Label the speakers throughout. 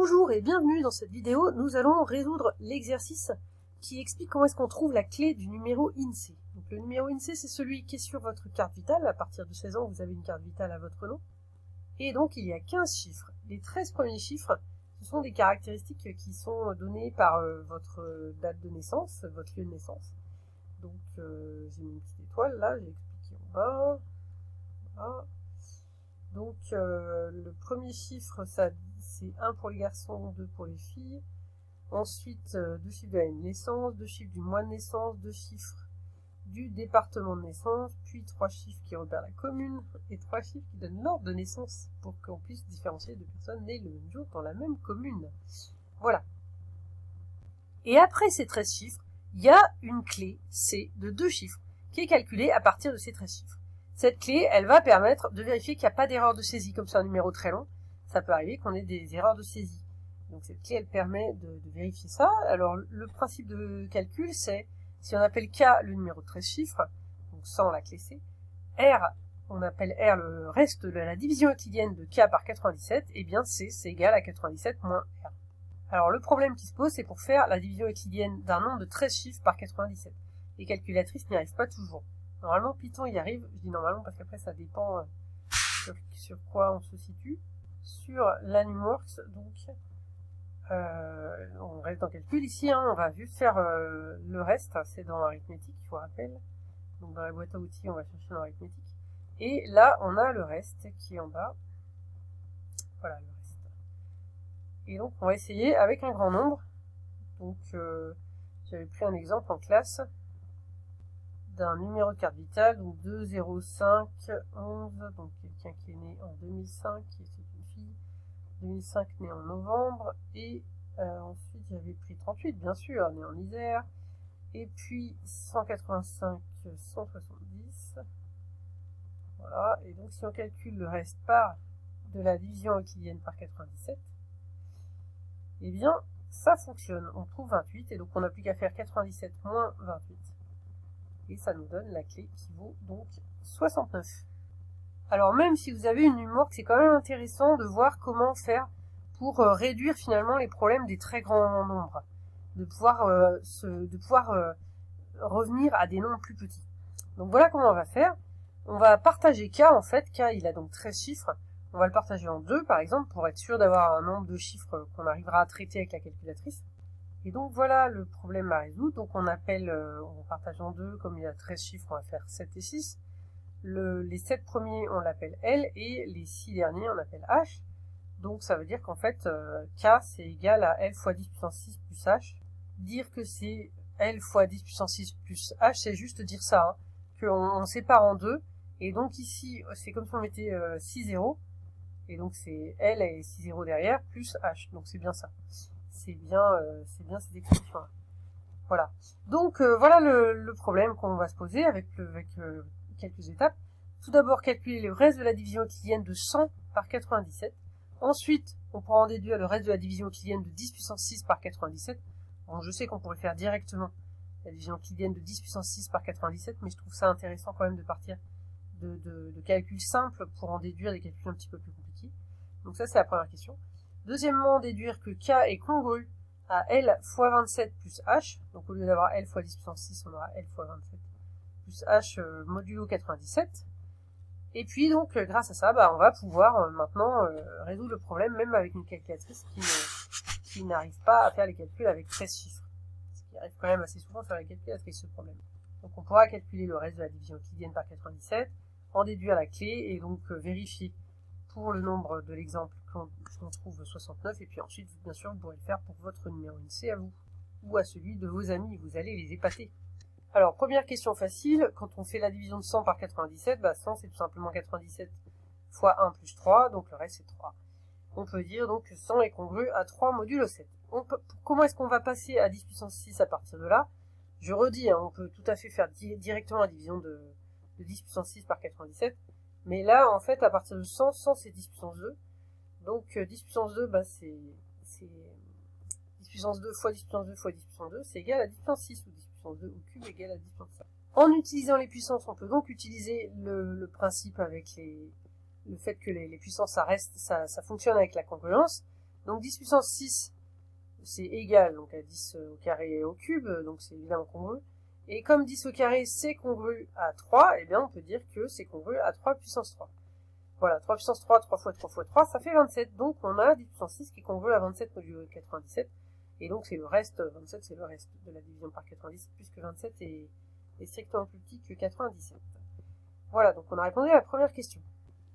Speaker 1: Bonjour et bienvenue dans cette vidéo. Nous allons résoudre l'exercice qui explique comment est-ce qu'on trouve la clé du numéro INSEE. Donc, le numéro INSEE, c'est celui qui est sur votre carte vitale. À partir de 16 ans, vous avez une carte vitale à votre nom. Et donc, il y a 15 chiffres. Les 13 premiers chiffres, ce sont des caractéristiques qui sont données par votre date de naissance, votre lieu de naissance. Donc, j'ai mis une petite étoile là, j'ai expliqué en bas. Voilà. Donc, le premier chiffre, c'est 1 pour les garçons, 2 pour les filles. Ensuite, 2 chiffres de l'année de naissance, 2 chiffres du mois de naissance, 2 chiffres du département de naissance, puis 3 chiffres qui repèrent la commune, et 3 chiffres qui donnent l'ordre de naissance, pour qu'on puisse différencier deux personnes nées le même jour dans la même commune. Voilà. Et après ces 13 chiffres, il y a une clé C de 2 chiffres, qui est calculée à partir de ces 13 chiffres. Cette clé, elle va permettre de vérifier qu'il n'y a pas d'erreur de saisie, comme c'est un numéro très long. Ça peut arriver qu'on ait des erreurs de saisie. Donc cette clé, elle permet de vérifier ça. Alors le principe de calcul, c'est, si on appelle K le numéro de 13 chiffres, donc sans la clé C, R, on appelle R le reste de la division euclidienne de K par 97, et bien C, c'est égal à 97 moins R. Alors le problème qui se pose, c'est pour faire la division euclidienne d'un nombre de 13 chiffres par 97. Les calculatrices n'y arrivent pas toujours. Normalement, Python y arrive. Je dis normalement parce qu'après, ça dépend sur quoi on se situe. Sur l'Animworks, donc, on reste dans calcul ici. On va juste faire le reste. C'est dans arithmétique, je vous rappelle. Donc, dans la boîte à outils, on va chercher dans arithmétique. Et là, on a le reste qui est en bas. Voilà, le reste. Et donc, on va essayer avec un grand nombre. Donc, j'avais pris un exemple en classe d'un numéro de carte vitale, donc 2, 0, 5, 11, donc quelqu'un qui est né en 2005, qui est une fille, 2005 née en novembre, et ensuite j'avais pris 38, bien sûr, né en Isère, et puis 185, 170, voilà, et donc si on calcule le reste par de la division euclidienne par 97, eh bien, ça fonctionne, on trouve 28, et donc on n'a plus qu'à faire 97 moins 28. Et ça nous donne la clé qui vaut donc 69. Alors même si vous avez une Numworks, c'est quand même intéressant de voir comment faire pour réduire finalement les problèmes des très grands nombres. De pouvoir revenir à des nombres plus petits. Donc voilà comment on va faire. On va partager K en fait. K il a donc 13 chiffres. On va le partager en 2 par exemple pour être sûr d'avoir un nombre de chiffres qu'on arrivera à traiter avec la calculatrice. Et donc voilà le problème à résoudre. Donc on appelle, on partage en 2, comme il y a 13 chiffres, on va faire 7 et 6. Les 7 premiers, on l'appelle L, et les 6 derniers, on l'appelle H. Donc ça veut dire qu'en fait, K, c'est égal à L fois 10 puissance 6 plus H. Dire que c'est L fois 10 puissance 6 plus H, c'est juste dire ça, hein, qu'on sépare en 2. Et donc ici, c'est comme si on mettait 6 zéros. Et donc c'est L et 6 zéros derrière, plus H. Donc c'est bien ça. C'est bien cette expression. Voilà. Donc voilà le problème qu'on va se poser avec quelques étapes. Tout d'abord, calculer le reste de la division euclidienne de 100 par 97. Ensuite, on pourra en déduire le reste de la division euclidienne de 10 puissance 6 par 97. Bon, je sais qu'on pourrait faire directement la division euclidienne de 10 puissance 6 par 97, mais je trouve ça intéressant quand même de partir de calculs simples pour en déduire des calculs un petit peu plus compliqués. Donc ça, c'est la première question. Deuxièmement, déduire que K est congru à L fois 27 plus H. Donc au lieu d'avoir L fois 10 puissance 6, on aura L fois 27 plus H modulo 97. Et puis donc grâce à ça, on va pouvoir maintenant résoudre le problème même avec une calculatrice qui n'arrive pas à faire les calculs avec 13 chiffres. Ce qui arrive quand même assez souvent sur la calculatrice, ce problème. Donc on pourra calculer le reste de la division euclidienne par 97, en déduire la clé et donc vérifier pour le nombre de l'exemple qu'on trouve 69, et puis ensuite, bien sûr, vous pourrez le faire pour votre numéro INSEE à vous, ou à celui de vos amis, vous allez les épater. Alors, première question facile, quand on fait la division de 100 par 97, 100 c'est tout simplement 97 fois 1 plus 3, donc le reste c'est 3. On peut dire donc que 100 est congru à 3 modulo 7. Comment est-ce qu'on va passer à 10 puissance 6 à partir de là? Je redis, on peut tout à fait faire directement la division de 10 puissance 6 par 97, mais là, en fait, à partir de 100, 100 c'est 10 puissance 2. Donc 10 puissance 2, c'est 10 puissance 2 fois 10 puissance 2 fois 10 puissance 2, c'est égal à 10 puissance 6, ou 10 puissance 2 au cube égale à 10 puissance 5. En utilisant les puissances, on peut donc utiliser le principe avec le fait que les puissances, ça fonctionne avec la congruence. Donc 10 puissance 6, c'est égal donc à 10 au carré et au cube, donc c'est évidemment congru. Et comme 10 au carré c'est congru à 3, eh bien on peut dire que c'est congru à 3 puissance 3. Voilà, 3 puissance 3, 3 fois 3 fois 3, ça fait 27. Donc on a 10 puissance 6 qui est congru à 27 modulo 97. Et donc c'est le reste, 27 c'est le reste de la division par 97, puisque 27 est strictement plus petit que 97. Voilà, donc on a répondu à la première question.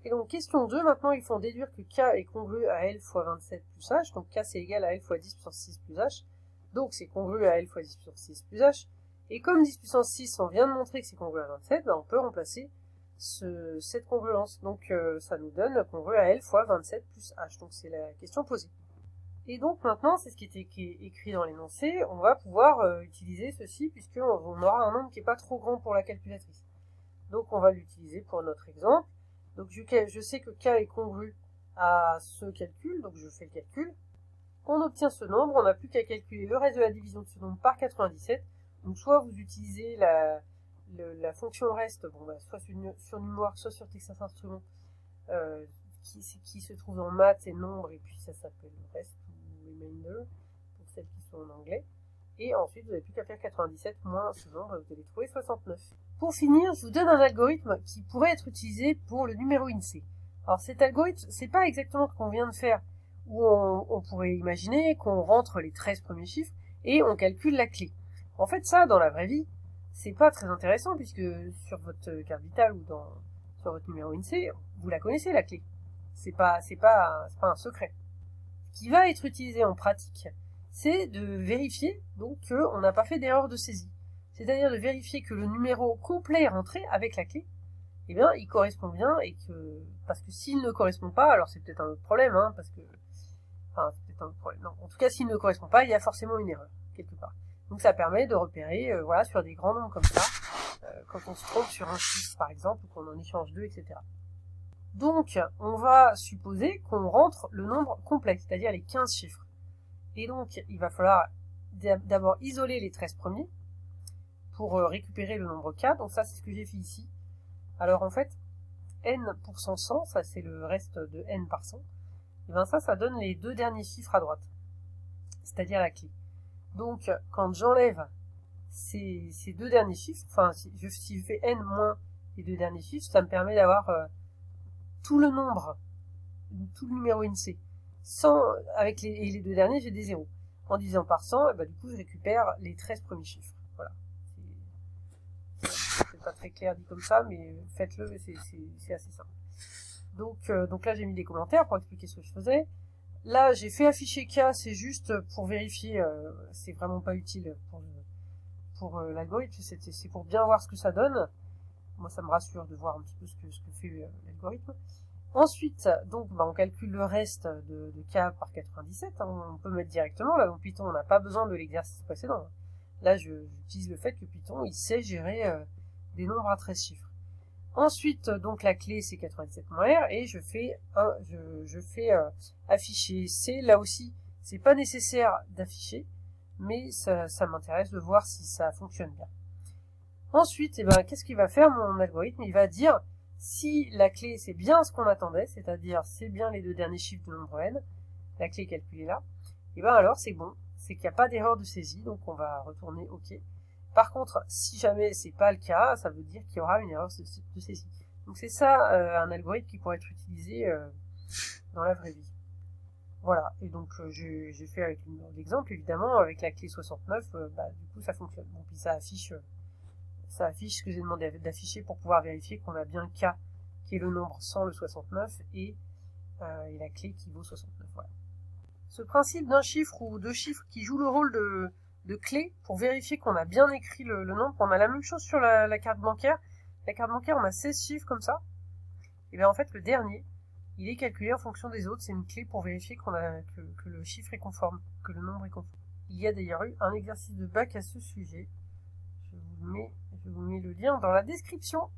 Speaker 1: Et donc question 2, maintenant il faut déduire que K est congru à L fois 27 plus H, donc K c'est égal à L fois 10 puissance 6 plus H, donc c'est congru à L fois 10 puissance 6 plus H, et comme 10 puissance 6, on vient de montrer que c'est congru à 27, ben on peut remplacer cette congruence, donc ça nous donne congru à L fois 27 plus H, donc c'est la question posée. Et donc maintenant, c'est ce qui est écrit dans l'énoncé, on va pouvoir utiliser ceci, puisqu'on aura un nombre qui n'est pas trop grand pour la calculatrice. Donc on va l'utiliser pour notre exemple. Donc je sais que K est congru à ce calcul, donc je fais le calcul. On obtient ce nombre, on n'a plus qu'à calculer le reste de la division de ce nombre par 97. Donc soit vous utilisez la fonction reste, bon, bah, soit sur Numworks, soit sur Texas Instruments, qui se trouve dans maths et nombres, et puis ça s'appelle le reste, ou remainder, pour celles qui sont en anglais. Et ensuite, vous n'avez plus qu'à faire 97 moins ce nombre, vous allez trouver 69. Pour finir, je vous donne un algorithme qui pourrait être utilisé pour le numéro INSEE. Alors cet algorithme, c'est pas exactement ce qu'on vient de faire, où on pourrait imaginer qu'on rentre les 13 premiers chiffres et on calcule la clé. En fait, ça, dans la vraie vie, c'est pas très intéressant, puisque sur votre carte vitale ou sur votre numéro INSEE, vous la connaissez, la clé. C'est pas un secret. Ce qui va être utilisé en pratique, c'est de vérifier donc qu'on n'a pas fait d'erreur de saisie. C'est-à-dire de vérifier que le numéro complet rentré avec la clé, eh bien, il correspond bien, parce que s'il ne correspond pas, alors c'est peut-être un autre problème, c'est peut-être un autre problème. Non, en tout cas, s'il ne correspond pas, il y a forcément une erreur, quelque part. Donc ça permet de repérer, voilà, sur des grands nombres comme ça, quand on se trompe sur un chiffre, par exemple, ou qu'on en échange deux, etc. Donc, on va supposer qu'on rentre le nombre complet, c'est-à-dire les 15 chiffres. Et donc, il va falloir d'abord isoler les 13 premiers pour récupérer le nombre K. Donc ça, c'est ce que j'ai fait ici. Alors en fait, n pour 100, ça c'est le reste de n par 100. Et bien ça donne les deux derniers chiffres à droite, c'est-à-dire la clé. Donc, quand j'enlève ces deux derniers chiffres, enfin, si je fais n moins les deux derniers chiffres, ça me permet d'avoir tout le nombre, tout le numéro INSEE. Avec les deux derniers, j'ai des zéros. En divisant par 100, et bah, du coup, je récupère les 13 premiers chiffres. Voilà. C'est pas très clair dit comme ça, mais faites-le, c'est assez simple. Donc là, j'ai mis des commentaires pour expliquer ce que je faisais. Là, j'ai fait afficher K, c'est juste pour vérifier, c'est vraiment pas utile pour l'algorithme, c'est pour bien voir ce que ça donne. Moi, ça me rassure de voir un petit peu ce que fait l'algorithme. Ensuite, donc, on calcule le reste de K par 97. On peut mettre directement. Là, dans Python, on n'a pas besoin de l'exercice précédent. Là, j'utilise le fait que Python, il sait gérer des nombres à 13 chiffres. Ensuite, donc, la clé, c'est 97 R, et je fais afficher C. Là aussi, c'est pas nécessaire d'afficher, mais ça m'intéresse de voir si ça fonctionne bien. Ensuite, qu'est-ce qu'il va faire mon algorithme? Il va dire si la clé c'est bien ce qu'on attendait, c'est-à-dire c'est bien les deux derniers chiffres de nombre n, la clé est calculée là, et alors c'est bon, c'est qu'il n'y a pas d'erreur de saisie, donc on va retourner OK. Par contre, si jamais c'est pas le cas, ça veut dire qu'il y aura une erreur de saisie. Donc c'est ça un algorithme qui pourrait être utilisé dans la vraie vie. Voilà, et donc j'ai fait avec l'exemple, évidemment, avec la clé 69, du coup ça fonctionne. Bon, puis ça affiche ce que j'ai demandé d'afficher pour pouvoir vérifier qu'on a bien K, qui est le nombre sans le 69, et la clé qui vaut 69. Voilà. Ce principe d'un chiffre ou deux chiffres qui joue le rôle de clé pour vérifier qu'on a bien écrit le nombre, on a la même chose sur la carte bancaire. La carte bancaire, on a 16 chiffres comme ça. Et bien en fait, le dernier, il est calculé en fonction des autres. C'est une clé pour vérifier que le chiffre est conforme, que le nombre est conforme. Il y a d'ailleurs eu un exercice de bac à ce sujet. Je vous mets le lien dans la description.